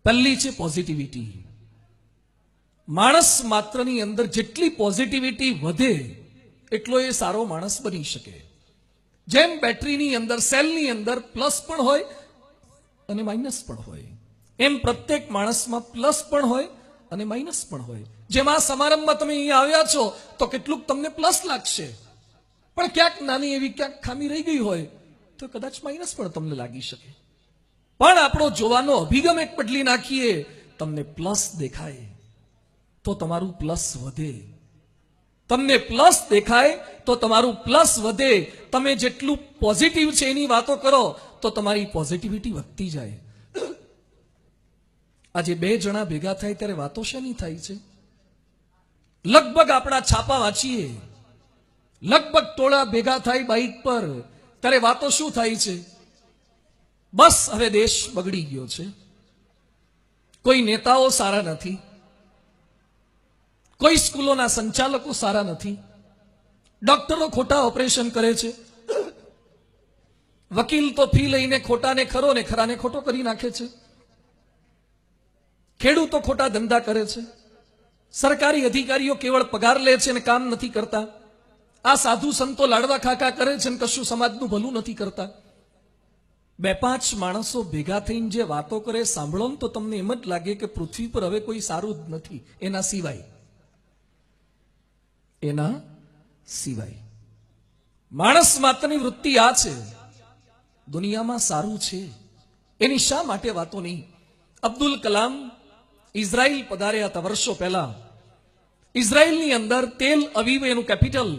પહેલી છે પોઝિટિવિટી. માણસ માત્રની અંદર જેટલી પોઝિટિવિટી વધે એટલો એ સારો માણસ બની શકે. જેમ બેટરીની અંદર, સેલની અંદર પ્લસ પણ હોય અને માઇનસ પણ હોય, એમ પ્રત્યેક માણસમાં પ્લસ પણ હોય અને માઇનસ પણ હોય. જેમ આ સમારંભમાં તમે અહીંયા આવ્યા છો તો કેટલુંક તમને પ્લસ લાગશે, પણ ક્યાંક નાની એવી ક્યાંક ખામી રહી ગઈ હોય તો કદાચ માઇનસ પણ તમને લાગી શકે. પણ આપણો જોવાનો અભિગમ એક બદલી નાખીએ, તમને પ્લસ દેખાય તો તમારું પ્લસ વધે. તમને પ્લસ દેખાય તો તમારું પ્લસ વધે. તમે જેટલું પોઝિટિવ છે એની વાતો કરો તો તમારી પોઝિટિવિટી વધતી જાય. આજે બે જણા ભેગા થાય ત્યારે વાતો શેની થાય છે? લગભગ આપણા છાપા વાંચીએ, લગભગ ટોળા ભેગા થાય બાઇક પર ત્યારે વાતો શું થાય છે? બસ હવે દેશ બગડી ગયો છે, કોઈ નેતાઓ સારા નથી, કોઈ સ્કૂલોના સંચાલકો સારા નથી, ડોક્ટરો ખોટા ઓપરેશન કરે છે, વકીલ તો ફી લઈને ખોટાને ખરો ને ખરાને ખોટો કરી નાખે છે, ખેડૂતો ખોટા ધંધા કરે છે, સરકારી અધિકારીઓ કેવળ પગાર લે છે અને કામ નથી કરતા, આ સાધુ સંતો લાડવા ખાકા કરે છે અને કશું સમાજનું ભલું નથી કરતા. બે પાંચ માણસો ભેગા થઈને જે વાતો કરે સાંભળો ને તો તમને એમ જ લાગે કે પૃથ્વી પર હવે કોઈ સારું જ નથી એના સિવાય. એના સિવાય માણસ માત્રની વૃત્તિ આ છે, દુનિયામાં સારું છે એની શા માટે વાતો નહીં? અબ્દુલ કલામ ઇઝરાયલ પધાર્યા હતા વર્ષો પહેલા. ઇઝરાયલની અંદર તેલ અવીવ એનું કેપિટલ,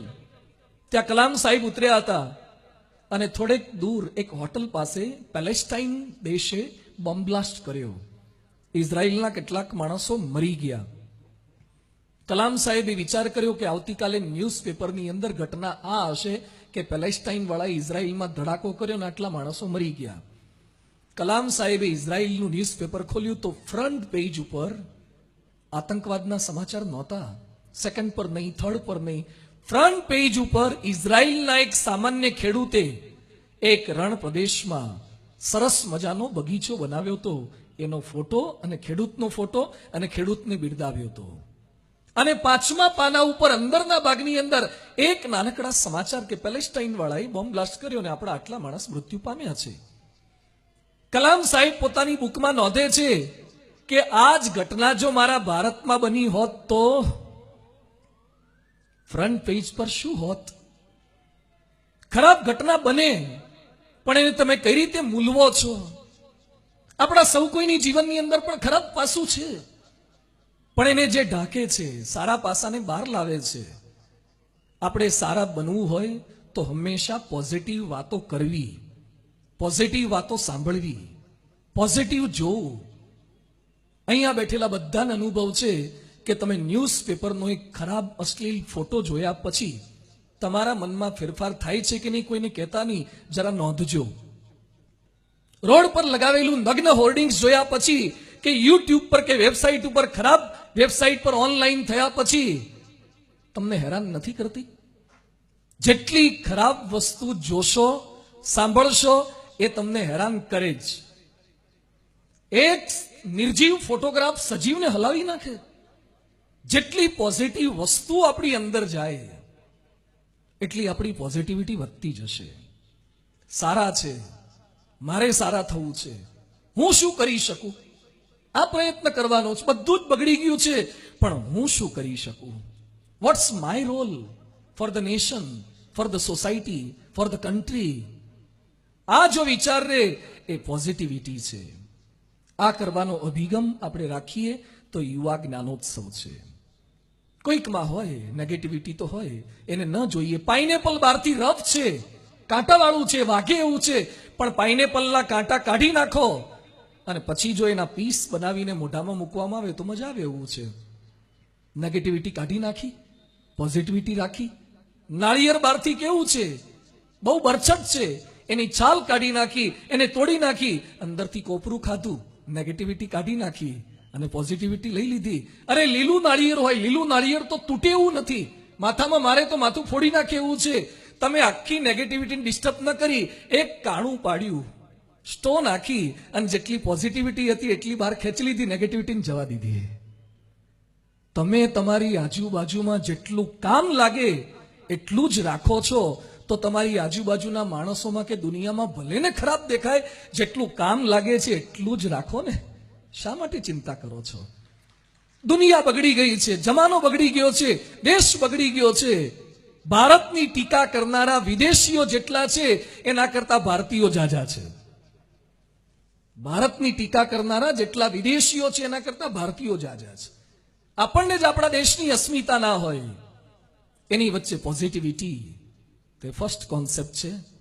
ત્યાં કલામ સાહેબ ઉતર્યા હતા અને થોડેક દૂર એક હોટલ પાસે પેલેસ્ટાઇન દેશે બોમ્બ બ્લાસ્ટ કર્યો. ઇઝરાયલના કેટલાક માણસો મરી ગયા. કલામ સાહેબે વિચાર કર્યો કે આવતીકાલે ન્યૂઝપેપરની અંદર ઘટના આ હશે કે પેલેસ્ટાઇન વાળા ઇઝરાયલમાં ધડાકો કર્યો ને આટલા માણસો મરી ગયા. કલામ સાહેબે ઇઝરાયલનું ન્યૂઝપેપર ખોલ્યું તો ફ્રન્ટ પેજ ઉપર આતંકવાદના સમાચાર નહોતા. સેકન્ડ પર નહીં, થર્ડ પર નહીં, ફ્રન્ટ પેજ ઉપર ઇઝરાયલના એક સામાન્ય ખેડૂતે એક રણ પ્રદેશમાં સરસ મજાનો બગીચો બનાવ્યો હતો, એનો ફોટો અને ખેડૂતનો ફોટો અને ખેડૂતને બિરદાવ્યો હતો. અને પાંચમા પાના ઉપર અંદરના ભાગની અંદર એક નાનકડા સમાચાર કે પેલેસ્ટાઇન વાળાએ બોમ્બ બ્લાસ્ટ કર્યો અને આપણા આટલા માણસ મૃત્યુ પામ્યા છે. કલામ સાહેબ પોતાની બુકમાં નોંધે છે કે આ જ ઘટના જો મારા ભારતમાં બની હોત તો ફ્રન્ટ પેજ પર શું હોત? ખરાબ ઘટના બને પણ એને તમે કઈ રીતે મૂલવો છો? આપણા સૌ કોઈની જીવનની અંદર પણ ખરાબ પાસું છે, પણ એને જે ઢાંકે છે, સારા પાસાને બહાર લાવે છે. આપણે સારા બનવું હોય તો હંમેશા પોઝિટિવ વાતો કરવી, પોઝિટિવ વાતો સાંભળવી, પોઝિટિવ જોવું. અહીંયા બેઠેલા બધાને અનુભવ છે કે તમે ન્યૂઝપેપરનો એક ખરાબ અશ્લીલ ફોટો જોયા પછી તમારા મનમાં ફેરફાર થાય છે કે નહીં કોઈને કહેતા નહીં, જરા નોંધજો. રોડ પર લગાવેલું નગ્ન હોર્ડિંગ્સ જોયા પછી કે યુટ્યુબ પર કે વેબસાઇટ ઉપર ખરાબ વેબસાઇટ પર ઓનલાઈન થયા પછી તમને હેરાન નથી કરતી? જેટલી ખરાબ વસ્તુ જોશો, સાંભળશો એ તમને હેરાન કરે જ. એક નિર્જીવ ફોટોગ્રાફ સજીવને હલાવી નાખે. જેટલી પોઝિટિવ વસ્તુ આપણી અંદર જાય એટલી આપણી પોઝિટિવિટી વધતી જશે. સારા છે, મારે સારા થવું છે, હું શું કરી શકું? આ પ્રયત્ન કરવાનો છે. બધું જ બગડી ગયું છે પણ હું શું કરી શકું? What's my role for the nation, for the society, for the country? આ જો વિચાર રે એ પોઝિટિવિટી છે. આ કરવાનો અભિગમ આપણે રાખીએ તો યુવા જ્ઞાનોત્સવ છે. કોઈકમાં હોય નેગેટિવિટી તો હોય, એને ન જોઈએ. પાઇનેપલ બહારથી રફ છે, કાંટાવાળું છે, વાઘે એવું છે, પણ પાઇનેપલના કાંટા કાઢી નાખો અને પછી જો એના પીસ બનાવીને મોઢામાં મૂકવામાં આવે તો મજા આવે એવું છે. નેગેટિવિટી કાઢી નાખી, પોઝિટિવિટી રાખી. નાળિયેર બહારથી કેવું છે, બહુ બરછટ છે, એની છાલ કાઢી નાખી, એને તોડી નાખી, અંદરથી કોપરું ખાધું, નેગેટિવિટી કાઢી નાખી અને પોઝિટિવિટી લઈ લીધી. અરે લીલું નાળિયેર હોય, લીલું નાળિયેર તો તૂટે એવું નથી, માથામાં મારે તો માથું ફોડી નાખે એવું છે. તમે આખી નેગેટિવિટીને ડિસ્ટર્બ ન કરી એક કાણું પાડ્યું, સ્ટો નાખી અને જેટલી પોઝિટિવિટી હતી એટલી બહાર ખેંચી લીધી, નેગેટિવિટીને જવા દીધી. તમે તમારી આજુબાજુમાં જેટલું કામ લાગે એટલું જ રાખો છો તો તમારી આજુબાજુના માણસોમાં કે દુનિયામાં ભલે ને ખરાબ દેખાય, જેટલું કામ લાગે છે એટલું જ રાખો ને. શા માટે ચિંતા કરો છો? દુનિયા બગડી ગઈ છે, જમાનો બગડી ગયો છે, દેશ બગડી ગયો છે. ભારતની ટીકા કરનારા વિદેશીઓ જેટલા છે એના કરતા ભારતીયો જાજા છે. ભારતની ટીકા કરનારા જેટલા વિદેશીઓ છે એના કરતા ભારતીયો જાજા છે. આપણને જ આપણા દેશની અસ્મિતા ના હોય. એની વચ્ચે પોઝિટિવિટી તે ફર્સ્ટ કોન્સેપ્ટ છે.